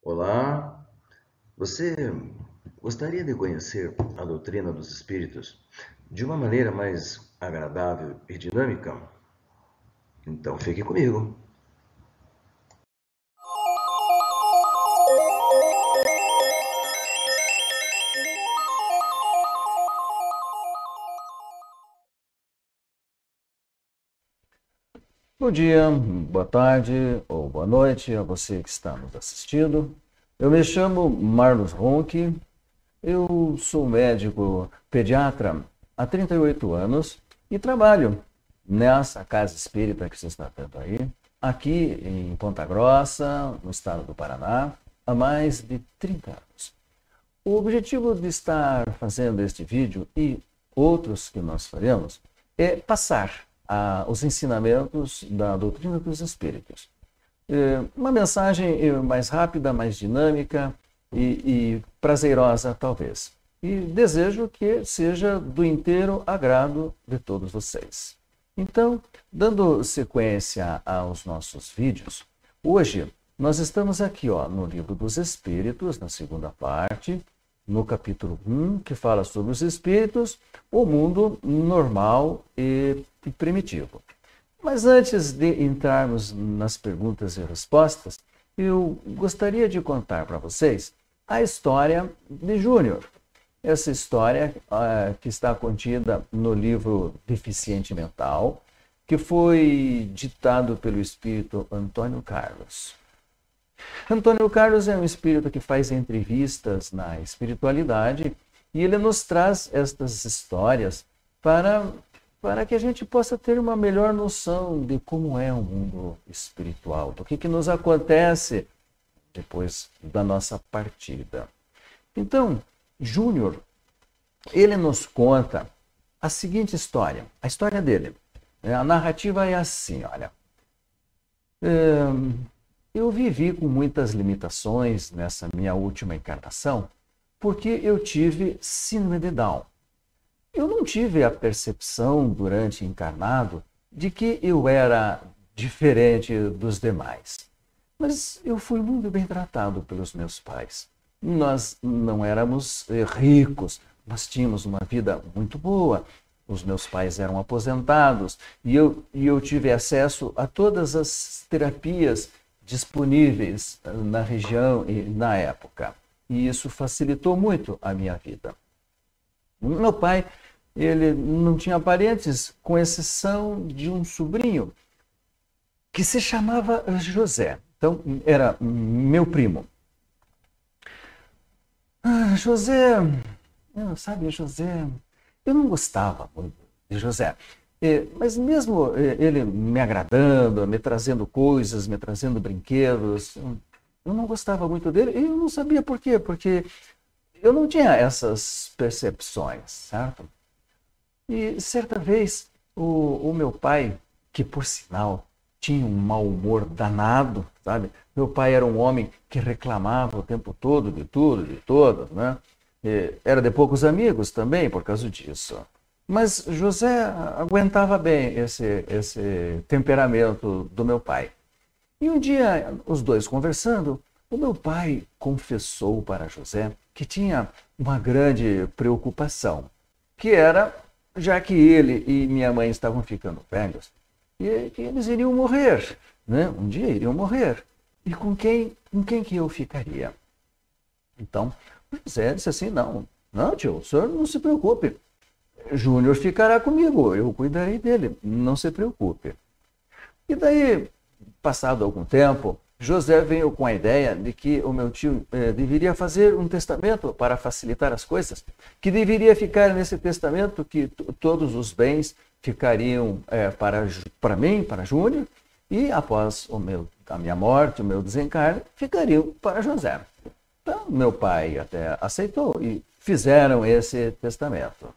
Olá, você gostaria de conhecer a doutrina dos espíritos de uma maneira mais agradável e dinâmica? Então fique comigo. Bom dia, boa tarde ou boa noite a você que está nos assistindo. Eu me chamo Marlos Ronque, eu sou médico pediatra há 38 anos e trabalho nessa casa espírita que você está vendo aí, aqui em Ponta Grossa, no estado do Paraná, há mais de 30 anos. O objetivo de estar fazendo este vídeo e outros que nós faremos é passar os ensinamentos da doutrina dos espíritos. Uma mensagem mais rápida, mais dinâmica e prazerosa, talvez. E desejo que seja do inteiro agrado de todos vocês. Então, dando sequência aos nossos vídeos, hoje nós estamos aqui no Livro dos Espíritos, na segunda parte, no capítulo 1, que fala sobre os espíritos, o mundo normal e primitivo. Mas antes de entrarmos nas perguntas e respostas, eu gostaria de contar para vocês a história de Júnior. Essa história que está contida no livro Deficiente Mental, que foi ditado pelo espírito Antônio Carlos. Antônio Carlos é um espírito que faz entrevistas na espiritualidade e ele nos traz estas histórias para que a gente possa ter uma melhor noção de como é o mundo espiritual, do que nos acontece depois da nossa partida. Então, Júnior, ele nos conta a seguinte história, a história dele. A narrativa é assim, olha. Eu vivi com muitas limitações nessa minha última encarnação, porque eu tive síndrome de Down. Eu não tive a percepção durante encarnado de que eu era diferente dos demais. Mas eu fui muito bem tratado pelos meus pais. Nós não éramos ricos, nós tínhamos uma vida muito boa. Os meus pais eram aposentados e eu tive acesso a todas as terapias disponíveis na região e na época. E isso facilitou muito a minha vida. Meu pai, ele não tinha parentes, com exceção de um sobrinho que se chamava José. Então, era meu primo. José, sabe, José, eu não gostava muito de José. Mas mesmo ele me agradando, me trazendo coisas, me trazendo brinquedos, eu não gostava muito dele e eu não sabia por quê, porque eu não tinha essas percepções, certo? E certa vez o meu pai, que por sinal tinha um mau humor danado, sabe? Meu pai era um homem que reclamava o tempo todo de tudo, de todos, né? Era de poucos amigos também por causa disso. Mas José aguentava bem esse temperamento do meu pai. E um dia, os dois conversando, o meu pai confessou para José que tinha uma grande preocupação, que era, já que ele e minha mãe estavam ficando velhos, e que eles iriam morrer, né? Um dia iriam morrer. E com quem que eu ficaria? Então, José disse assim, não, tio, o senhor não se preocupe. Júnior ficará comigo, eu cuidarei dele, não se preocupe. E daí, passado algum tempo, José veio com a ideia de que o meu tio deveria fazer um testamento para facilitar as coisas, que deveria ficar nesse testamento que todos os bens ficariam para mim, para Júnior, e após a minha morte, o meu desencarne, ficariam para José. Então, meu pai até aceitou e fizeram esse testamento.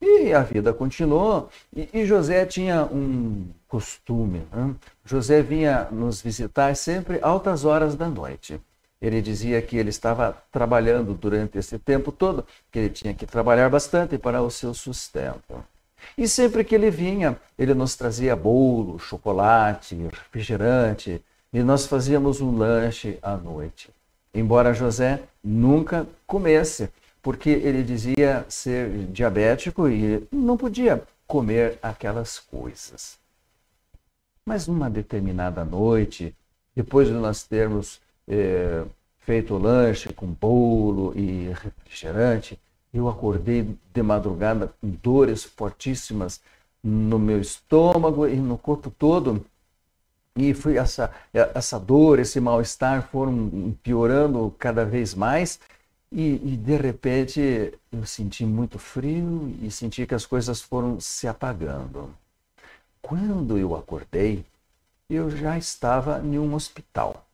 E a vida continuou, e José tinha um costume, né? José vinha nos visitar sempre altas horas da noite. Ele dizia que ele estava trabalhando durante esse tempo todo, que ele tinha que trabalhar bastante para o seu sustento. E sempre que ele vinha, ele nos trazia bolo, chocolate, refrigerante, e nós fazíamos um lanche à noite. embora José nunca comesse, porque ele dizia ser diabético e não podia comer aquelas coisas. Mas numa determinada noite, depois de nós termos feito o lanche com bolo e refrigerante, eu acordei de madrugada com dores fortíssimas no meu estômago e no corpo todo. E foi essa dor, esse mal-estar foram piorando cada vez mais. E de repente eu senti muito frio e senti que as coisas foram se apagando. Quando eu acordei, eu já estava em um hospital.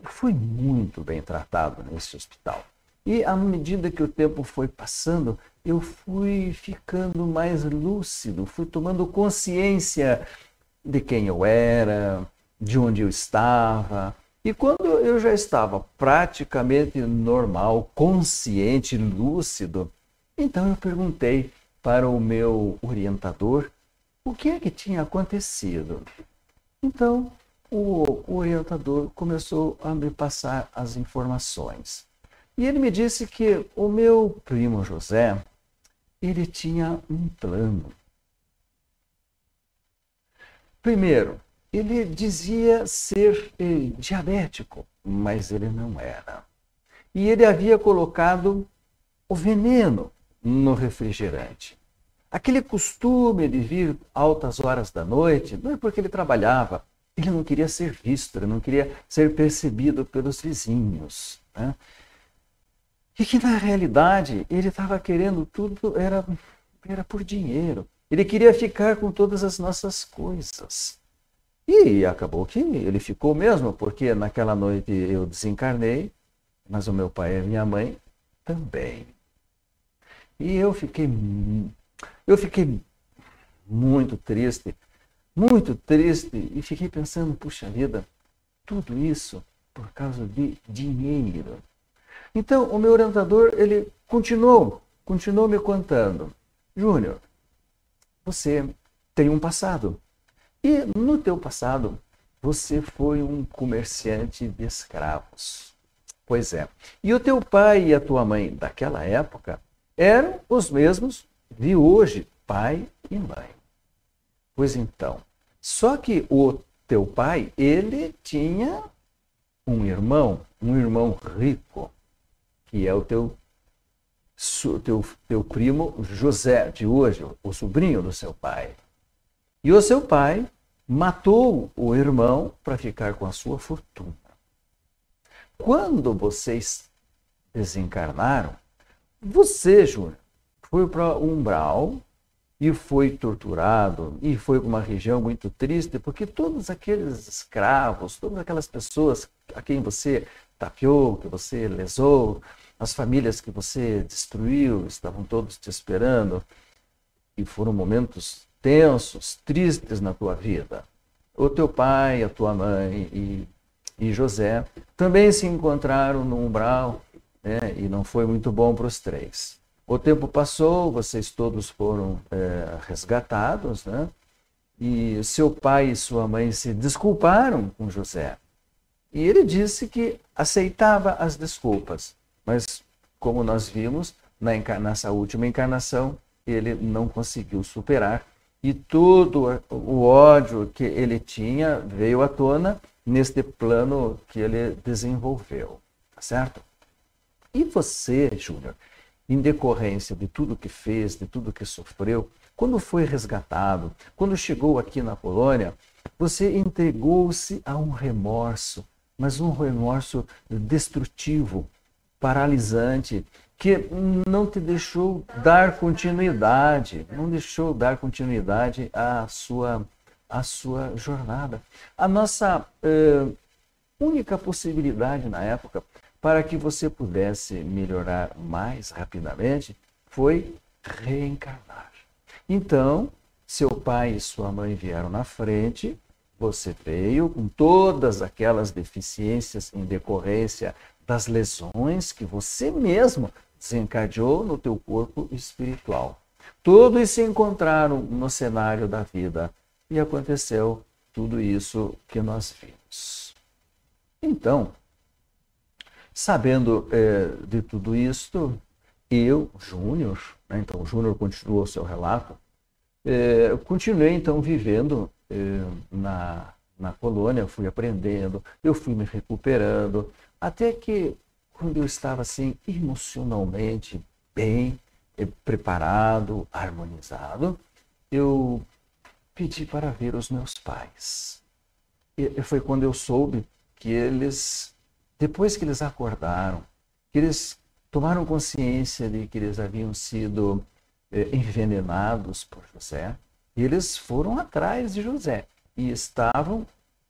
Fui muito bem tratado nesse hospital. E à medida que o tempo foi passando, eu fui ficando mais lúcido, fui tomando consciência de quem eu era, de onde eu estava. E quando eu já estava praticamente normal, consciente, lúcido, então eu perguntei para o meu orientador o que é que tinha acontecido. Então, o orientador começou a me passar as informações. E ele me disse que o meu primo José, ele tinha um plano. Primeiro, ele dizia ser diabético, mas ele não era. E ele havia colocado o veneno no refrigerante. Aquele costume de vir altas horas da noite, não é porque ele trabalhava, ele não queria ser visto, ele não queria ser percebido pelos vizinhos, né? E que na realidade ele estava querendo tudo, era por dinheiro. Ele queria ficar com todas as nossas coisas. E acabou que ele ficou mesmo, porque naquela noite eu desencarnei, mas o meu pai e a minha mãe também. E eu fiquei muito triste e fiquei pensando, puxa vida, tudo isso por causa de dinheiro. Então, o meu orientador, ele continuou me contando, Júnior, você tem um passado. E no teu passado, você foi um comerciante de escravos. Pois é. E o teu pai e a tua mãe daquela época eram os mesmos de hoje, pai e mãe. Pois então, só que o teu pai, ele tinha um irmão rico, que é o teu primo José de hoje, o sobrinho do seu pai. E o seu pai matou o irmão para ficar com a sua fortuna. Quando vocês desencarnaram, você, Júnior, foi para o umbral e foi torturado e foi para uma região muito triste, porque todos aqueles escravos, todas aquelas pessoas a quem você tapeou, que você lesou, as famílias que você destruiu, estavam todos te esperando e foram momentos tensos, tristes na tua vida. O teu pai, a tua mãe e José também se encontraram no umbral, né? E não foi muito bom para os três. O tempo passou, vocês todos foram resgatados, né? E seu pai e sua mãe se desculparam com José. E ele disse que aceitava as desculpas, mas como nós vimos, nessa última encarnação, ele não conseguiu superar. E todo o ódio que ele tinha veio à tona neste plano que ele desenvolveu, tá certo? E você, Júnior, em decorrência de tudo que fez, de tudo que sofreu, quando foi resgatado, quando chegou aqui na Polônia, você entregou-se a um remorso, mas um remorso destrutivo, paralisante, que não te deixou dar continuidade, à sua jornada. A nossa única possibilidade na época para que você pudesse melhorar mais rapidamente foi reencarnar. Então, seu pai e sua mãe vieram na frente, você veio com todas aquelas deficiências em decorrência das lesões que você mesmo desencadeou no teu corpo espiritual. Todos se encontraram no cenário da vida e aconteceu tudo isso que nós vimos. Então, Sabendo de tudo isto, eu, Júnior, né, então o Júnior continuou seu relato, continuei então vivendo na colônia, fui aprendendo, eu fui me recuperando, até que quando eu estava assim emocionalmente bem preparado, harmonizado, eu pedi para ver os meus pais. E foi quando eu soube que eles, depois que eles acordaram, que eles tomaram consciência de que eles haviam sido envenenados por José, e eles foram atrás de José e estavam,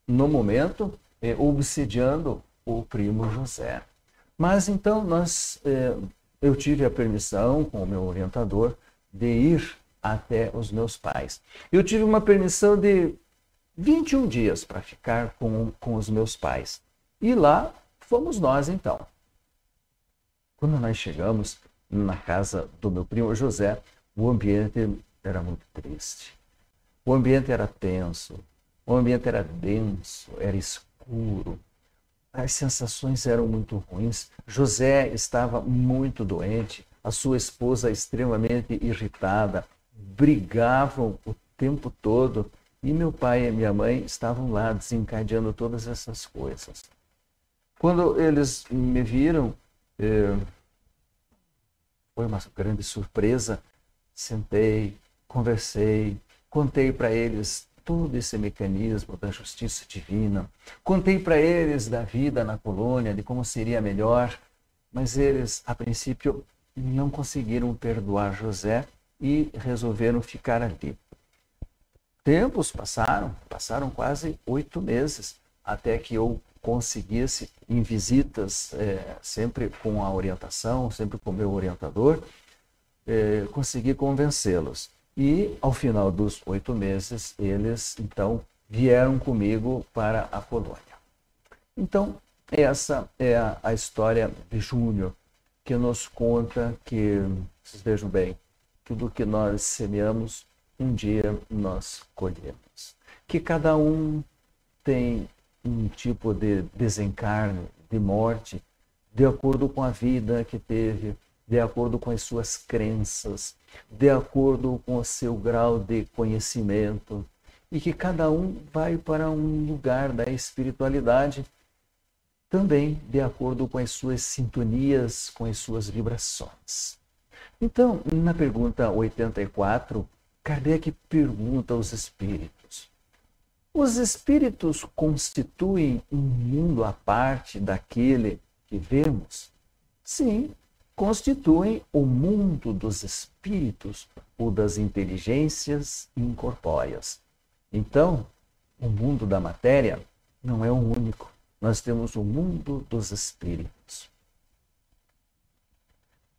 no momento, obsediando o primo José. Mas então eu tive a permissão com o meu orientador de ir até os meus pais. Eu tive uma permissão de 21 dias para ficar com os meus pais. E lá fomos nós então. Quando nós chegamos na casa do meu primo José, o ambiente era muito triste. O ambiente era tenso, o ambiente era denso, era escuro. As sensações eram muito ruins. José estava muito doente, a sua esposa extremamente irritada, brigavam o tempo todo e meu pai e minha mãe estavam lá desencadeando todas essas coisas. Quando eles me viram, foi uma grande surpresa. Sentei, conversei, contei para eles todo esse mecanismo da justiça divina, contei para eles da vida na colônia, de como seria melhor, mas eles, a princípio, não conseguiram perdoar José e resolveram ficar ali. Tempos passaram quase 8 meses, até que eu conseguisse, em visitas, sempre com a orientação, sempre com o meu orientador, consegui convencê-los. E, ao final dos 8 meses, eles, então, vieram comigo para a colônia. Então, essa é a história de Júnior, que nos conta que, vocês vejam bem, tudo que nós semeamos, um dia nós colhemos. Que cada um tem um tipo de desencarne, de morte, de acordo com a vida que teve, de acordo com as suas crenças, de acordo com o seu grau de conhecimento, e que cada um vai para um lugar da espiritualidade também de acordo com as suas sintonias, com as suas vibrações. Então, na pergunta 84, Kardec pergunta aos espíritos: os espíritos constituem um mundo à parte daquele que vemos? Sim, constituem o mundo dos espíritos ou das inteligências incorpóreas. Então, o mundo da matéria não é o único. Nós temos o mundo dos espíritos.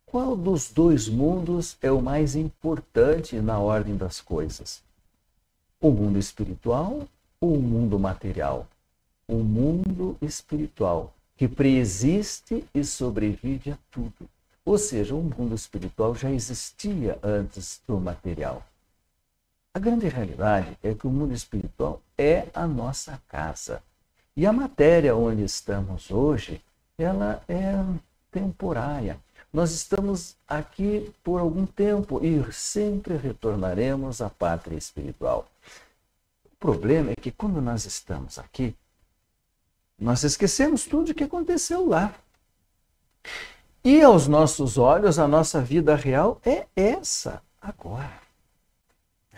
Qual dos dois mundos é o mais importante na ordem das coisas? O mundo espiritual ou o mundo material? O mundo espiritual, que preexiste e sobrevive a tudo. Ou seja, o mundo espiritual já existia antes do material. A grande realidade é que o mundo espiritual é a nossa casa. E a matéria onde estamos hoje, ela é temporária. Nós estamos aqui por algum tempo e sempre retornaremos à pátria espiritual. O problema é que quando nós estamos aqui, nós esquecemos tudo o que aconteceu lá. E aos nossos olhos, a nossa vida real é essa agora.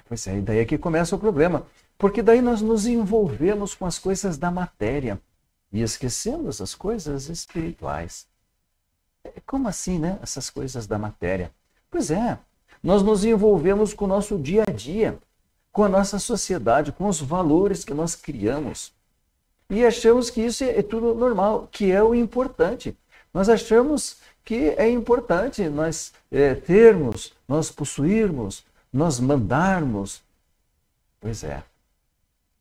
Pois é, e daí é que começa o problema. Porque daí nós nos envolvemos com as coisas da matéria e esquecemos as coisas espirituais. Como assim, né? Essas coisas da matéria? Pois é, nós nos envolvemos com o nosso dia a dia, com a nossa sociedade, com os valores que nós criamos. E achamos que isso é tudo normal, que é o importante. Nós achamos que é importante nós termos, nós possuirmos, nós mandarmos. Pois é.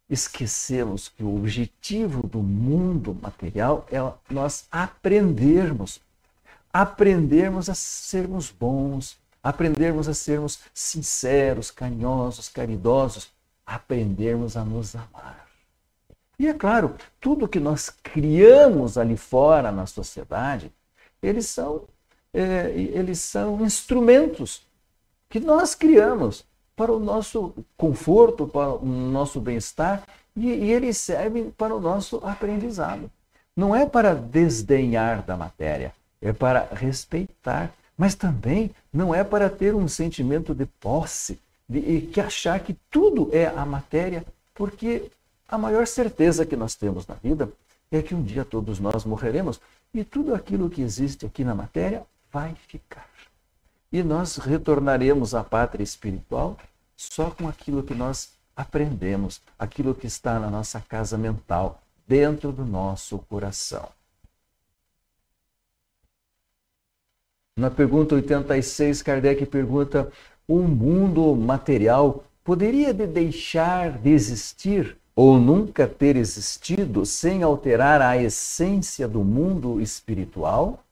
Esquecemos que o objetivo do mundo material é nós aprendermos a sermos bons, aprendermos a sermos sinceros, carinhosos, caridosos, aprendermos a nos amar. E é claro, tudo que nós criamos ali fora na sociedade, eles são instrumentos que nós criamos para o nosso conforto, para o nosso bem-estar, e eles servem para o nosso aprendizado. Não é para desdenhar da matéria, é para respeitar, mas também não é para ter um sentimento de posse, que achar que tudo é a matéria, porque a maior certeza que nós temos na vida é que um dia todos nós morreremos e tudo aquilo que existe aqui na matéria vai ficar. E nós retornaremos à pátria espiritual só com aquilo que nós aprendemos, aquilo que está na nossa casa mental, dentro do nosso coração. Na pergunta 86, Kardec pergunta: o mundo material poderia deixar de existir ou nunca ter existido sem alterar a essência do mundo espiritual?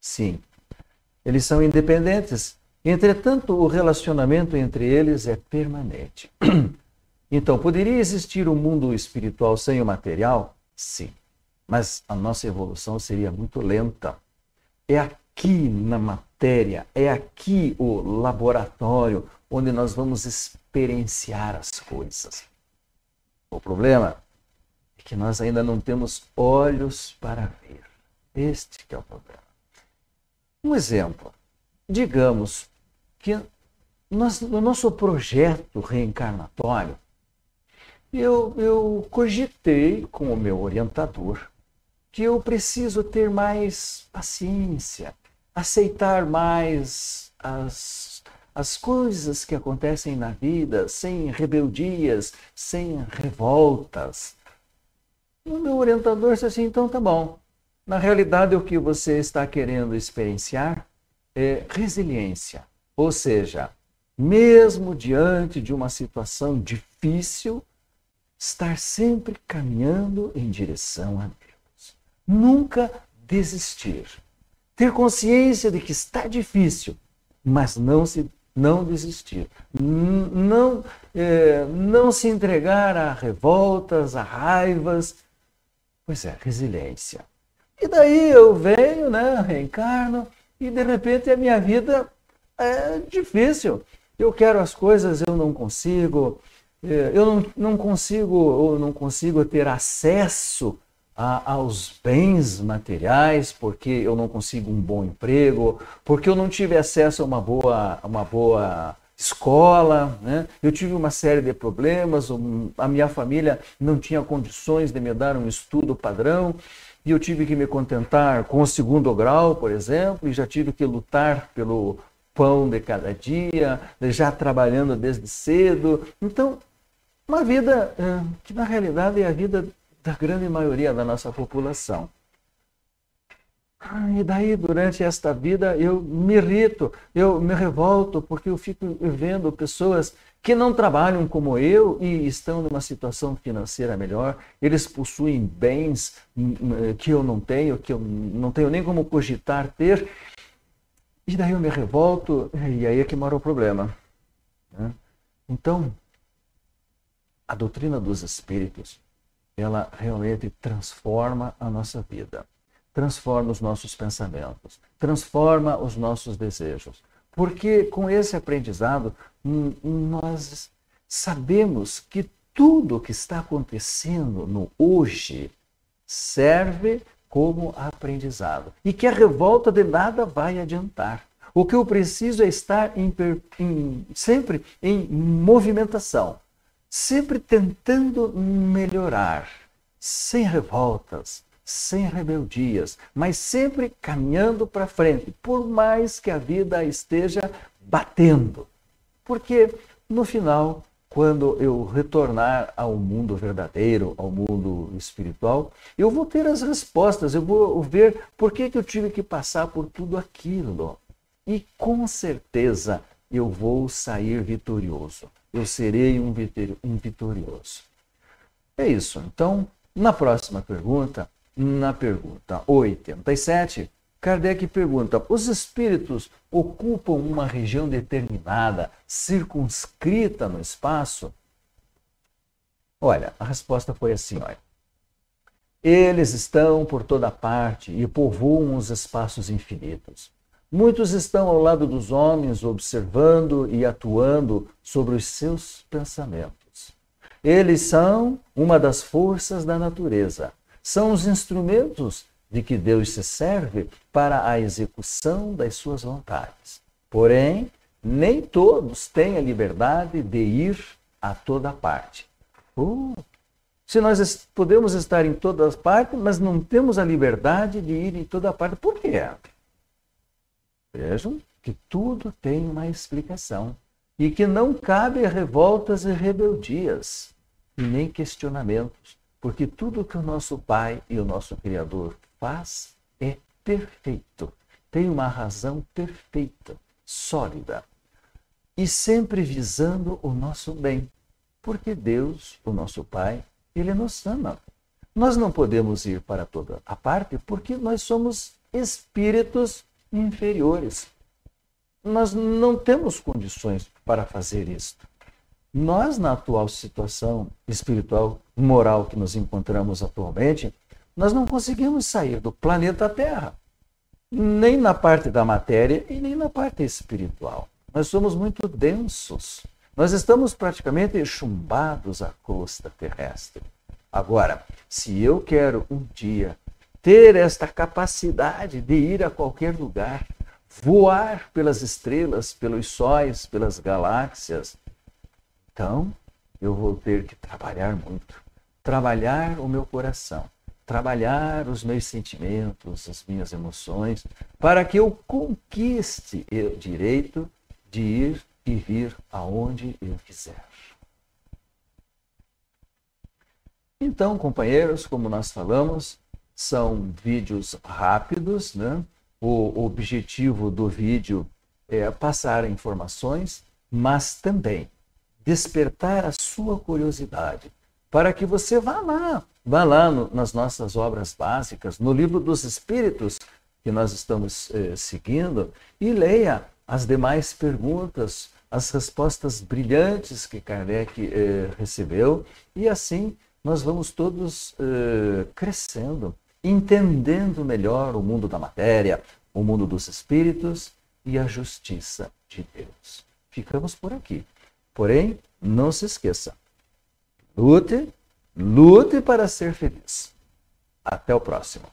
Sim, eles são independentes. Entretanto, o relacionamento entre eles é permanente. Então, poderia existir um mundo espiritual sem o material? Sim, mas a nossa evolução seria muito lenta. É aqui na matéria, é aqui o laboratório onde nós vamos experienciar as coisas. O problema é que nós ainda não temos olhos para ver. Este que é o problema. Um exemplo. Digamos que no nosso projeto reencarnatório, eu cogitei com o meu orientador que eu preciso ter mais paciência, aceitar mais as coisas que acontecem na vida, sem rebeldias, sem revoltas. O meu orientador disse assim: então tá bom. Na realidade, o que você está querendo experienciar é resiliência. Ou seja, mesmo diante de uma situação difícil, estar sempre caminhando em direção a Deus. Nunca desistir. Ter consciência de que está difícil, mas não desistir. Não se entregar a revoltas, a raivas. Pois é, resiliência. E daí eu venho, reencarno, e de repente a minha vida é difícil. Eu quero as coisas, eu não consigo. Eu não consigo ter acesso aos bens materiais, porque eu não consigo um bom emprego, porque eu não tive acesso a uma boa escola, né? Eu tive uma série de problemas, a minha família não tinha condições de me dar um estudo padrão, e eu tive que me contentar com o 2º grau, por exemplo, e já tive que lutar pelo pão de cada dia, já trabalhando desde cedo. Então, uma vida que na realidade é a vida da grande maioria da nossa população. E daí, durante esta vida, eu me irrito, eu me revolto, porque eu fico vendo pessoas que não trabalham como eu e estão numa situação financeira melhor. Eles possuem bens que eu não tenho, que eu não tenho nem como cogitar ter. E daí eu me revolto, e aí é que mora o problema. Então, a doutrina dos espíritos, ela realmente transforma a nossa vida, transforma os nossos pensamentos, transforma os nossos desejos. Porque com esse aprendizado, nós sabemos que tudo o que está acontecendo no hoje serve como aprendizado. E que a revolta de nada vai adiantar. O que eu preciso é estar sempre em movimentação, sempre tentando melhorar, sem revoltas, sem rebeldias, mas sempre caminhando para frente, por mais que a vida esteja batendo. Porque no final, quando eu retornar ao mundo verdadeiro, ao mundo espiritual, eu vou ter as respostas, eu vou ver por que eu tive que passar por tudo aquilo. E com certeza eu vou sair vitorioso. Eu serei um vitorioso. É isso. Então, na próxima pergunta, na pergunta 87, Kardec pergunta: os espíritos ocupam uma região determinada, circunscrita no espaço? Olha, a resposta foi assim, olha. Eles estão por toda parte e povoam os espaços infinitos. Muitos estão ao lado dos homens, observando e atuando sobre os seus pensamentos. Eles são uma das forças da natureza. São os instrumentos de que Deus se serve para a execução das suas vontades. Porém, nem todos têm a liberdade de ir a toda parte. Se nós podemos estar em todas as partes, mas não temos a liberdade de ir em toda parte, por quê? Vejam que tudo tem uma explicação e que não cabe revoltas e rebeldias e nem questionamentos, porque tudo que o nosso Pai e o nosso Criador faz é perfeito, tem uma razão perfeita, sólida e sempre visando o nosso bem, porque Deus, o nosso Pai, Ele nos ama. Nós não podemos ir para toda a parte porque nós somos espíritos inferiores. Nós não temos condições para fazer isto. Nós, na atual situação espiritual, moral que nos encontramos atualmente, nós não conseguimos sair do planeta Terra, nem na parte da matéria e nem na parte espiritual. Nós somos muito densos. Nós estamos praticamente chumbados à crosta terrestre. Agora, se eu quero um dia ter esta capacidade de ir a qualquer lugar, voar pelas estrelas, pelos sóis, pelas galáxias, então eu vou ter que trabalhar muito. Trabalhar o meu coração, trabalhar os meus sentimentos, as minhas emoções, para que eu conquiste o direito de ir e vir aonde eu quiser. Então, companheiros, como nós falamos, são vídeos rápidos, né? O objetivo do vídeo é passar informações, mas também despertar a sua curiosidade, para que você vá lá nas nossas obras básicas, no Livro dos Espíritos, que nós estamos seguindo, e leia as demais perguntas, as respostas brilhantes que Kardec recebeu, e assim nós vamos todos crescendo, entendendo melhor o mundo da matéria, o mundo dos espíritos e a justiça de Deus. Ficamos por aqui. Porém, não se esqueça, lute para ser feliz. Até o próximo.